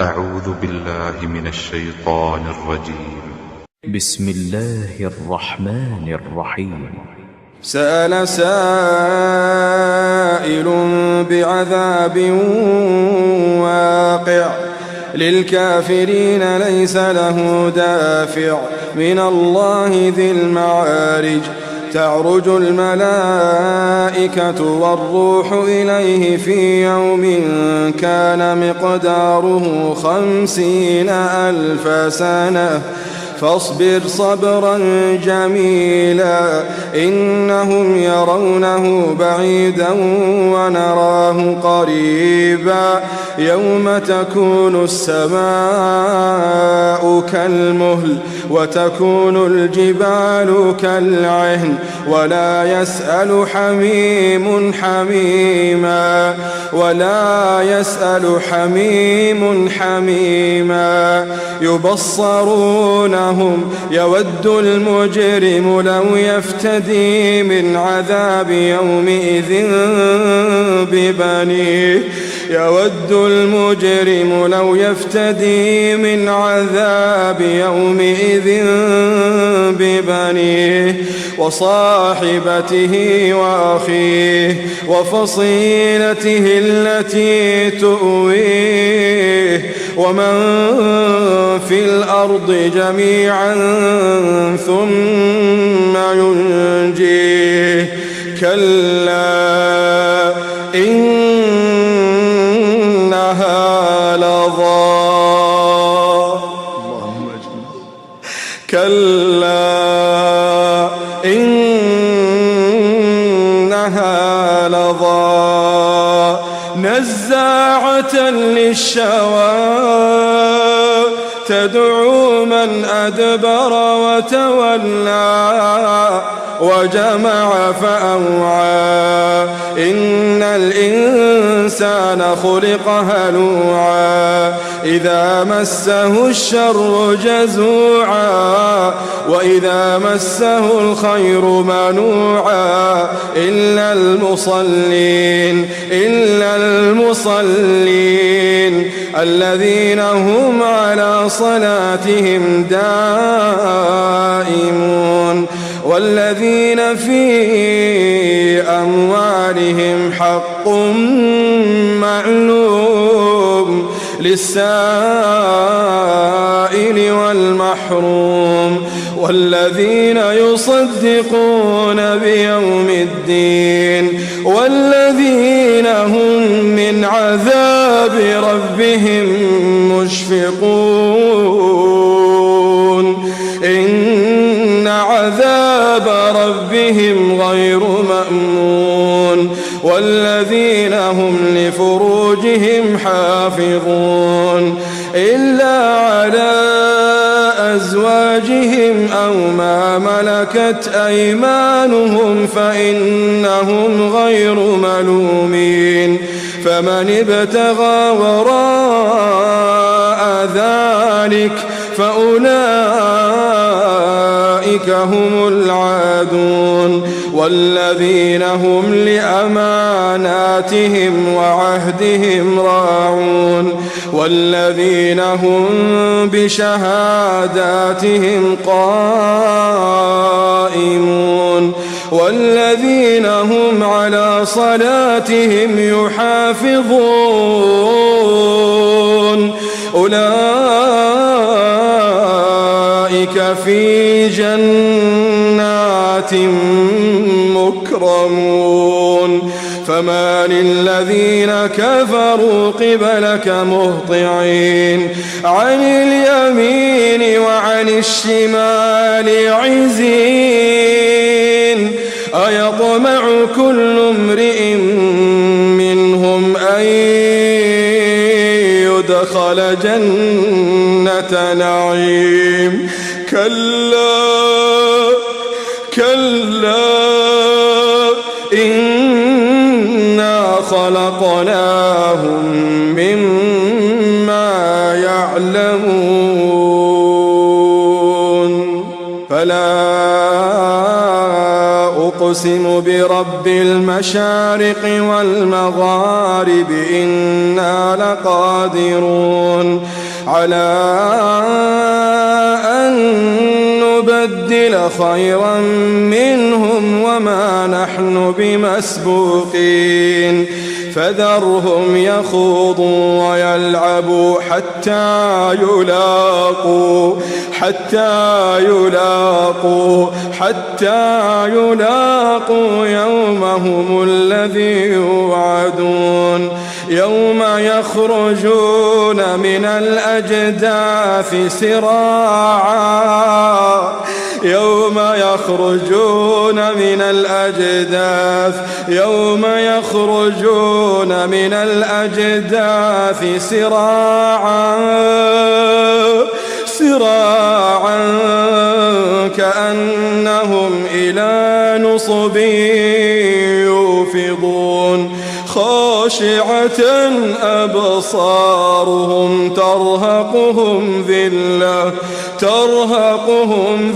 أعوذ بالله من الشيطان الرجيم. بسم الله الرحمن الرحيم. سأل سائل بعذاب واقع للكافرين ليس له دافع من الله ذي المعارج تعرج الملائكة والروح إليه في يوم كان مقداره 50,000 سنة فاصبر صبرا جميلا إنهم يرونه بعيدا ونراه قريبا يوم تكون السماء كالمهل وتكون الجبال كالعهن ولا يسأل حميم حميما يبصرونهم يود المجرم لو يفتدي من عذاب يومئذ ببنيه وصاحبته وأخيه وفصيلته التي تؤويه ومن في الأرض جميعا ثم ينجيه كلا إنها لظى نزاعة للشوى تدعو من أدبر وتولى وجمع فأوعى إن الإنسان خلق هلوعا إذا مسه الشر جزوعا وإذا مسه الخير منوعا إلا المصلين الذين هم على صلاتهم دائمون والذين في أموالهم حق معلوم للسائل والمحروم والذين يصدقون بيوم الدين والذين هم من عذاب ربهم مشفقون إن عذاب ربهم غير مأمون والذين هم لفروجهم حافظون إلا على أزواجهم أو ما ملكت أيمانهم فإنهم غير ملومين فمن ابتغى وراء ذلك فأولئك هم العادون والذين هم لأماناتهم وعهدهم راعون والذين هم بشهاداتهم قائمون والذين هم على صلاتهم يحافظون أولئك في جنات مكرمون فما للذين كفروا قبلك مهطعين عن اليمين وعن الشمال عزين أيطمع كل امرئ منهم أن يدخل جنة نعيم كلا إنا خلقناهم مما يعلمون فلا أقسم برب المشارق والمغارب إنا لقادرون على أن نبدل خيرا منهم وما نحن بمسبوقين فذرهم يخوضوا ويلعبوا حتى يلاقوا يومهم الذي يوعدون يوم يخرجون من الأجداث سراعا كأنهم إلى نصب يوفضون خاشعة أبصارهم ترهقهم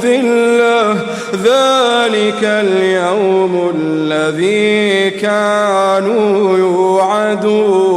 ذلة ذلك اليوم الذي كانوا يوعدون